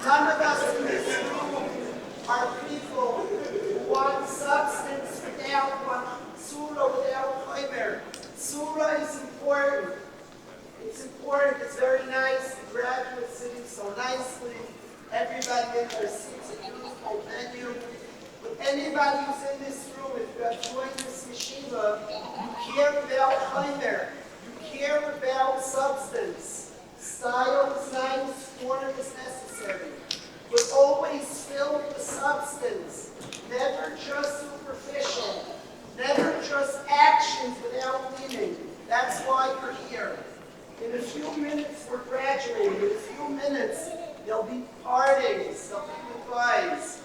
None of us in this room are people who want substance want surah without chomer. Surah is important. It's important. It's very nice. The graduates sitting so nicely. Everybody in their seats. A beautiful venue. But anybody who's in this room, if you have joined this yeshiva, you care about chomer. You care about substance. Style is nice. Form is necessary. But always filled with substance. Never just superficial. Never just actions without meaning. That's why you're here. In a few minutes, we're graduating. In a few minutes, there'll be partings. There'll be goodbyes.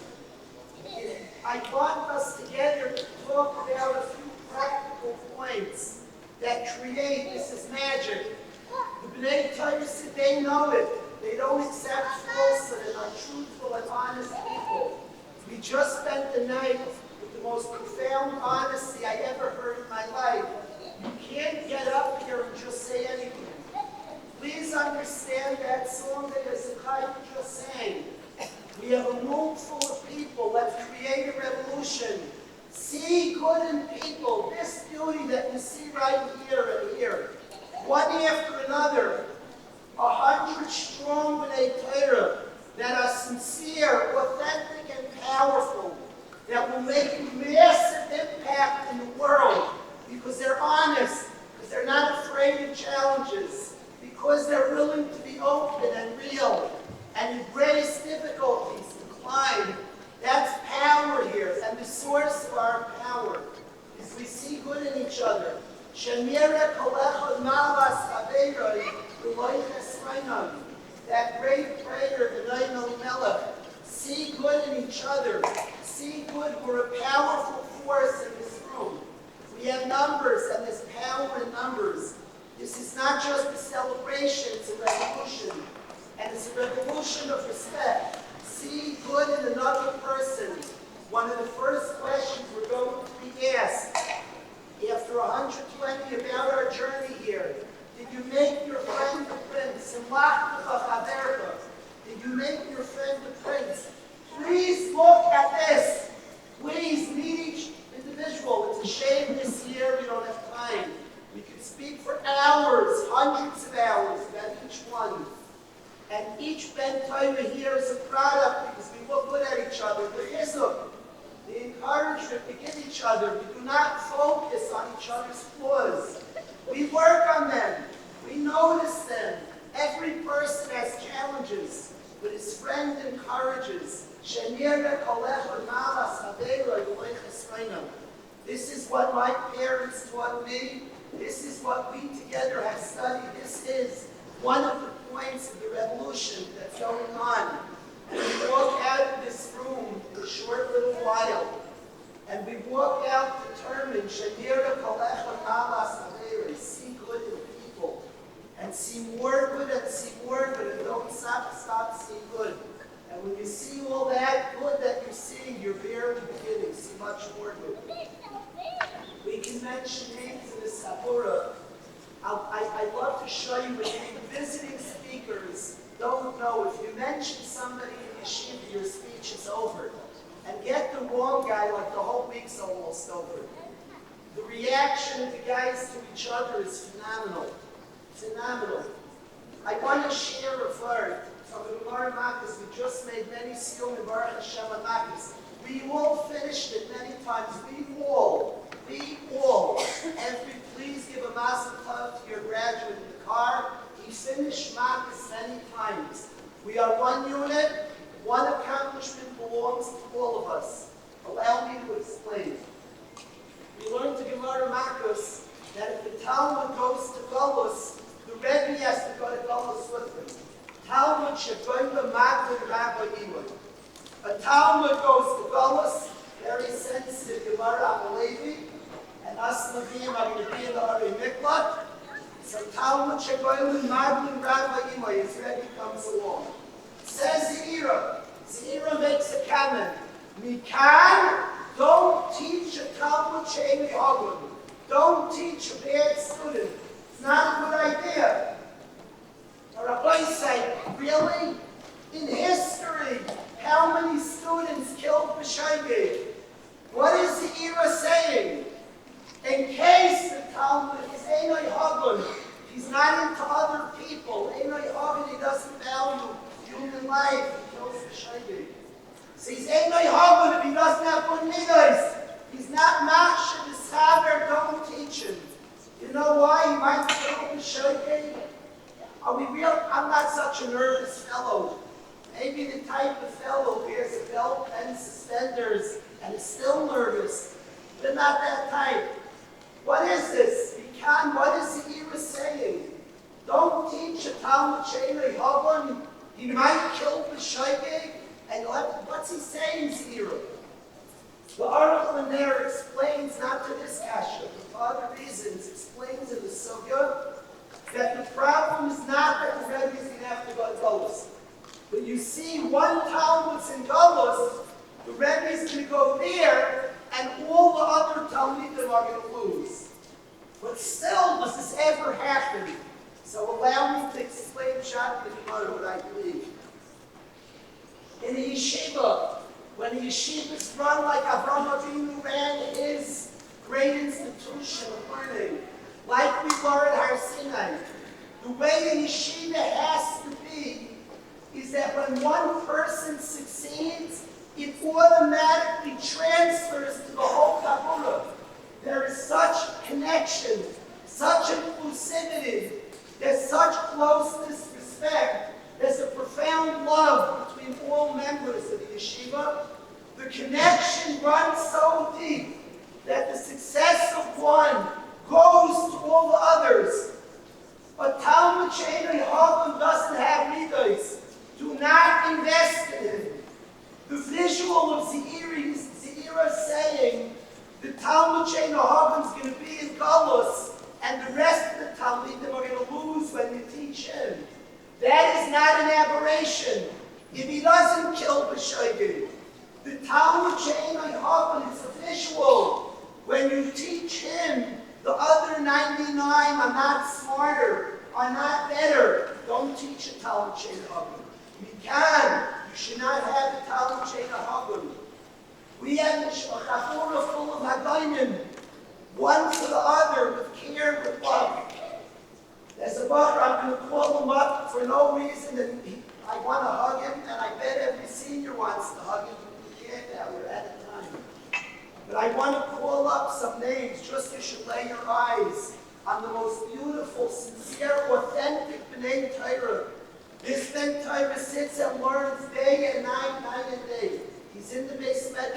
I want us together to talk about a few practical points that create, this is magic. The B'nai Torah said they know it. They don't accept falsehood and are truthful and honest people. We just spent the night with the most profound honesty I ever heard in my life. You can't get up here and just say anything. Please understand that song that Hezekiah just sang. We have a room full of people. Let's create a revolution. See good in people. This beauty that you see right here and here. One after another. 100 strong B'nai Torah that are sincere, authentic, and powerful. That will make a massive impact in the world. Because they're honest. Because they're not afraid of challenges. Because they're willing to be open and real. And embrace difficulties and climb. That's power here. And the source of our power is we see good in each other. That great prayer, Melech. See good in each other. See good. We're a powerful force in this room. We have numbers, and there's power in numbers. This is not just a celebration, it's a revolution. And it's a revolution of respect. See good in another person. One of the first questions we're going to be asked after 120 about our journey here. Did you make your friend the prince? Did you make your friend the prince? Please look at this. Please meet each individual. It's a shame this year we don't have time. We could speak for hours, hundreds of hours about each one. And each Ben Torah here is a product because we look good at each other. The chizuk, the encouragement we give each other. We do not focus on each other's flaws. We work on them. We notice them. Every person has challenges, but his friend encourages. This is what my parents taught me. This is what we together have studied. This is one of the points of the revolution that's going on. And we walk out of this room in a short little while. And we walk out determined, see good in people. And see more good and see more good. And don't stop seeing good. And when you see all that good that you're seeing, you're barely beginning. See much more good. We can mention names in the Sabura. I love to show you what the visiting speakers don't know. If you mention somebody in yeshiva, your speech is over. And get the wrong guy, like the whole week's almost over. The reaction of the guys to each other is phenomenal. Phenomenal. I want to share a word from the Gemara Makkas. We just made many siyum in Baruch Hashem Makkas. We all finished it many times. We all. Please give a massive tov to your graduate in the car. He finished Makkas many times. We are one unit. One accomplishment belongs to all of us. Allow me to explain. We learned to Gemara Makkas that if the Talmud goes to Golus, the Rebbe has to go to Golus with him. Talmud Shegoyla Magdin Rabbi Iwan. A Talmud goes to Golus, very sensitive Gemara Amalevi, and us Navim are going to be in the Ari Miklat. So Talmud Shegoyla Magdin Rabbi Iwan, his Rebbe comes along. Says Zira makes a comment. Mikan, don't teach a Talmud She'eni Hagud. Don't teach a bad student. It's not a good idea. The Rabbi say, really? In history, University, how many students killed B'Shaygig? What is the era saying? In case the Talmud is Einoi Hagun, he's not into other people. Einoi Hagun, he doesn't value human life. He kills B'Shaygig. So he's Einoi Hagun if he doesn't have good midas. He's not Machshav, his father, don't teach him. You know why he might kill B'Shaygig? Are we real? I'm not such a nervous fellow. Maybe the type of fellow who wears a belt and suspenders and is still nervous, but not that type. What is this? What is the era saying? Don't teach a Talmud She'enoi Hagun. He might kill B'Shaygig, and what's he saying, Zira? The article in there explains, not to this kasha, but for other reasons, explains in the Sugya that the problem is not that the Rebbe is going to have to go to Golos. But you see, one Talmud's in Golos, the Rebbe is going to go there, and all the other Talmidim are going to lose. But still, does this ever happen? So allow me to explain Shat B'Gemara what I believe. In a yeshiva, when a yeshiva is run like Avraham Avinu ran his great institution of learning, like we were at Har Sinai, the way a yeshiva has to be is that when one person succeeds, it automatically transfers to the whole Kabbalah. There is such connection, such inclusivity, there's such closeness, respect, there's a profound love between all members of the yeshiva. The connection runs so deep that the success of one goes to all the others. But Talmud She'enoi Hagun doesn't have midos. Do not invest in him. The visual of Zeira saying the Talmud She'enoi Hagun is going to be in Golos, and the rest of the Talmidim are going to lose when you teach him. That is not an aberration. If he doesn't kill B'Shaygig, the Talmud She'enoi Hagun is a visual. When you teach him, the other 99 are not smarter, are not better. Don't teach a Talmud She'enoi Hagun. You should not have a Talmud She'enoi Hagun. We have a Chafura full of Hagainim, one for the other, with care, with love. There's a Bacher, I'm going to call him up for no reason, and I want to hug him, and I bet every senior wants to hug him. We can't now, we're out of time. But I want to call up some names, just you should lay your eyes on the most beautiful, sincere, authentic B'nai Torah. This B'nai Torah sits and learns day and night and day. He's in the basement,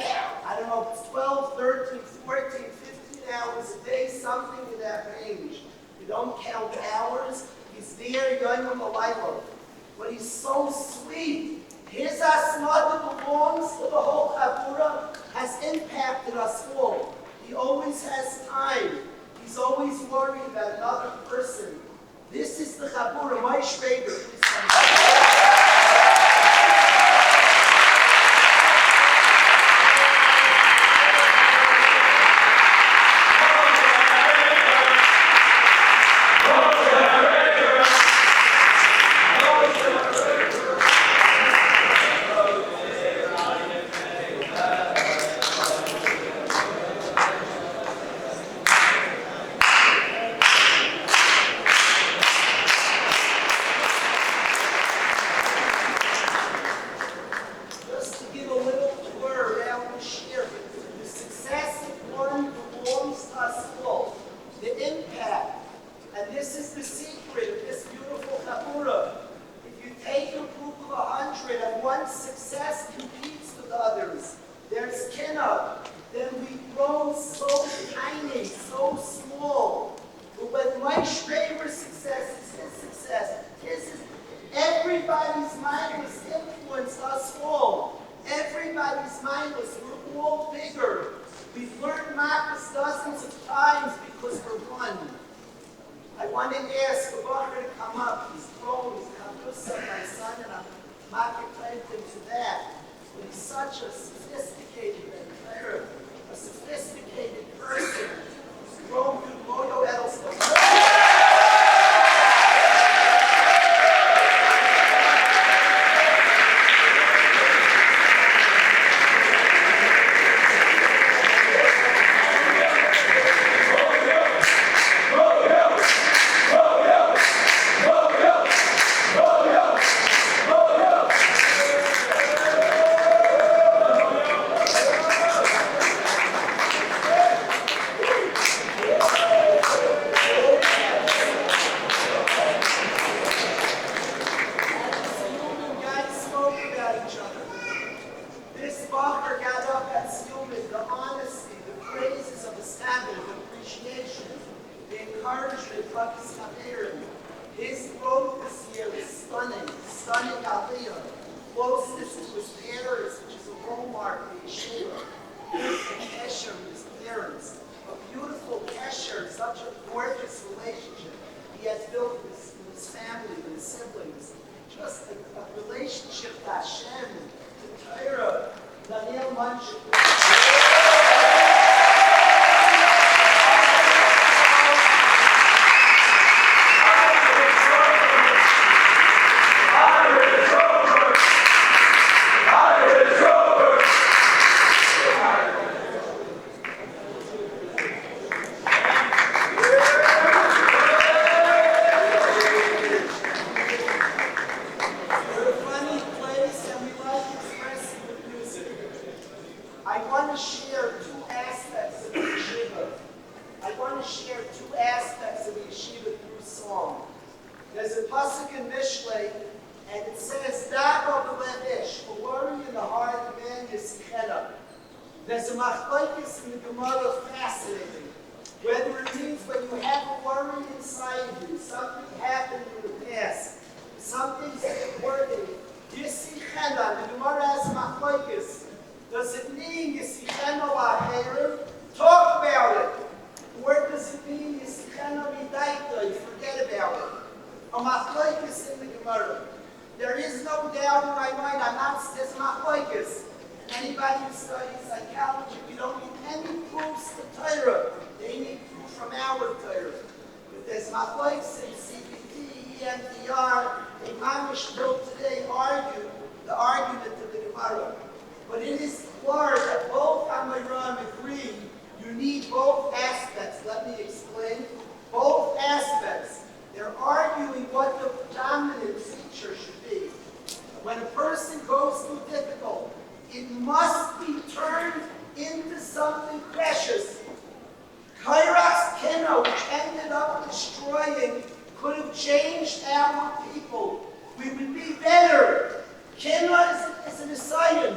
I don't know, it's 12, 13, 14, 15 hours a day, something in that range. You don't count hours. He's there, Yom Malayla. But he's so sweet. His asmada belongs to the whole Chabura, has impacted us all. He always has time. He's always worried about another person. This is the Chabura. My Schrager, please come. Chafis Chaverim. His growth this year is stunning aliyah. Closeness to his parents, which is a hallmark of the yeshiva. Beautiful kesher with his parents. A beautiful kesher, such a gorgeous relationship he has built with his family, with his siblings. Just a relationship to Hashem, to Torah. Daniel Munchik. There's a machlokes in the Gemara fascinating. Whether it means when you have a worry inside you, something happened in the past, something's important. Yisichena, the Gemara has a machlokes. Does it mean Yisichena la'herim? Talk about it. Or does it mean Yisichena midaita? Forget about it. A machlokes in the Gemara. There is no doubt in my mind. There's a machlokes. Anybody who studies psychology, we don't need any proofs to Torah. They need proof from our Torah. But there's machlokes in CPT, EMDR, a mamish will today argue the argument of the Gemara. But it is clear that both Amoraim agree you need both aspects. Let me explain. Both aspects. They're arguing what the dominant feature should be. When a person goes through difficult, it must be turned into something precious. Kairas Kena, which ended up destroying, could have changed our people. We would be better. Kena is an Messiah.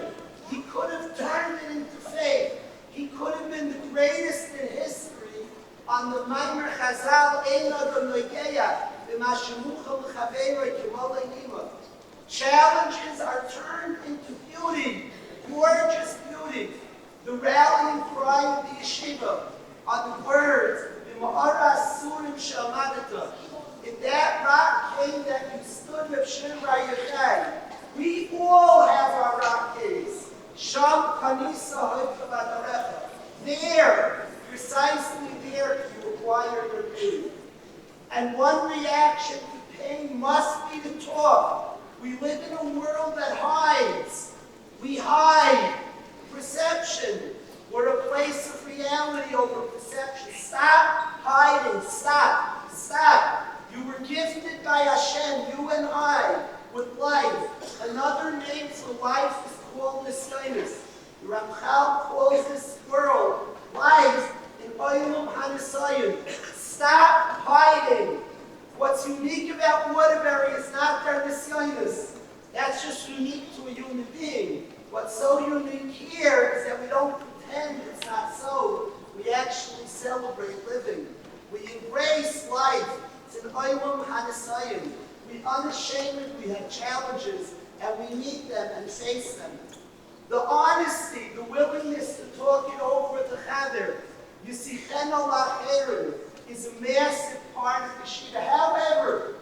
He could have turned it into faith. He could have been the greatest in history on the Maimer Chazal Ein Adam Nogeya B'Mashemucha L'Chaveiroi K'Molei Nima. Challenges are turned into beauty. Gorgeous beauty. The rallying cry of the yeshiva are the words, if that rock cave that you stood with Shimon Freedman, we all have our rock caves. There, precisely there, you acquire your pain. And one reaction to pain must be to talk. We live in a world that hides. We hide. Perception. We're a place of reality over perception. Stop hiding. Stop. Stop. You were gifted by Hashem, you and I, with life. Another name for life is called Nisyonos. The Ramchal calls this world life in Olam HaNisayim. Stop hiding. What's unique about Waterbury is not their Nisyonos. That's just unique to a human being. What's so unique here is that we don't pretend it's not so. We actually celebrate living. We embrace life. It's an Olam HaNisayim. We unashamedly have challenges, and we meet them and face them. The honesty, the willingness to talk it over with the Chaver, Yisichena la'herim, is a massive part of the Yeshiva. However,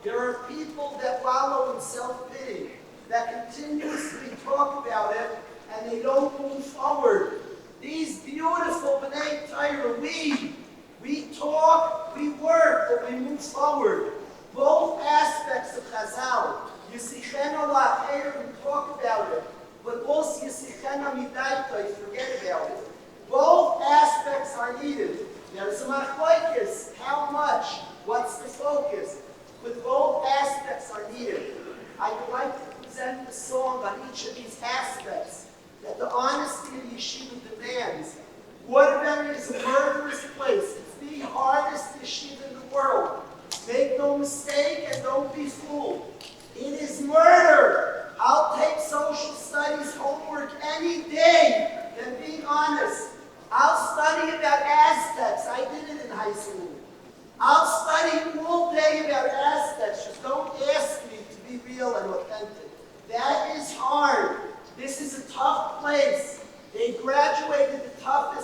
there are people that wallow in self-pity, that continuously talk about it, and they don't move forward. These beautiful B'nai Torah, we talk, we work, but we move forward. Both aspects of Chazal, Yisichena la'herim, talk about it, but also Yisichena midaita, forget about it. Both aspects are needed. There's a machlokes, how much, what's the focus? But both aspects are needed. I would like to present the song on each of these aspects that the honesty of the yeshiva demands. Waterbury is a murderous place. It's the hardest yeshiva in the world. Make no mistake and don't be fooled. It is murder. I'll take social studies homework any day than being honest. I'll study about Aztecs. I did it in high school. I'll study study all day about aspects. Just don't ask me to be real and authentic. That is hard. This is a tough place. They graduated the toughest